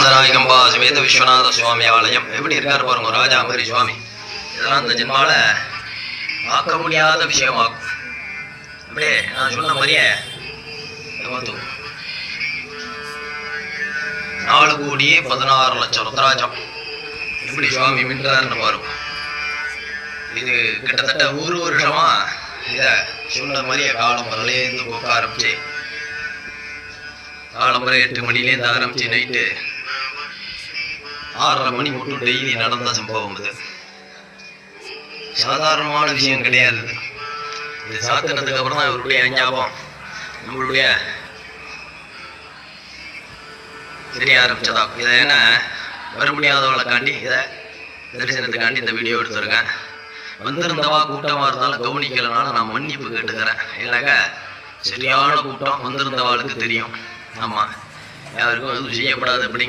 ரங்கநாயகம்பா சமேத விஸ்வநாத சுவாமி ஆலயம் எப்படி இருக்காரு பாருங்க, ராஜா மாதிரி சுவாமி. இதெல்லாம் இந்த ஜென்மால பார்க்க முடியாத விஷயமாகும். அப்படியே நான் சொன்ன மாதிரியே 4,16,00,000 ருத்ராஜம் எப்படி சுவாமி மின்றாருன்னு பாருங்க. இது கிட்டத்தட்ட ஒரு வருஷமா இதை சொன்ன மாதிரியே காலம்பரிலேருந்து போக்க ஆரம்பிச்சு, காலம்பரை 8 மணிலேருந்து ஆரம்பிச்சு நைட்டு 6:30 மணி மட்டும் டெய்லி நடந்த சம்பவம். இது சாதாரணமான விஷயம் கிடையாது. இது சாத்தினதுக்கு அப்புறம் தான் இவருடைய ஞாபகம் நம்மளுடைய தெரிய ஆரம்பிச்சதா. இதை என்ன வர முடியாதவளைக்காண்டி இதை தரிசனத்துக்காண்டி இந்த வீடியோ எடுத்துருக்கேன். வந்திருந்தவா கூட்டமாக இருந்தாலும் கவனிக்கலனால நான் மன்னிப்பு கேட்டுக்கிறேன். இல்லைங்க, சரியான கூட்டம் வந்திருந்தவாளுக்கு தெரியும். ஆமாம், யாருக்கும் எதுவும் செய்யப்படாது அப்படிங்க.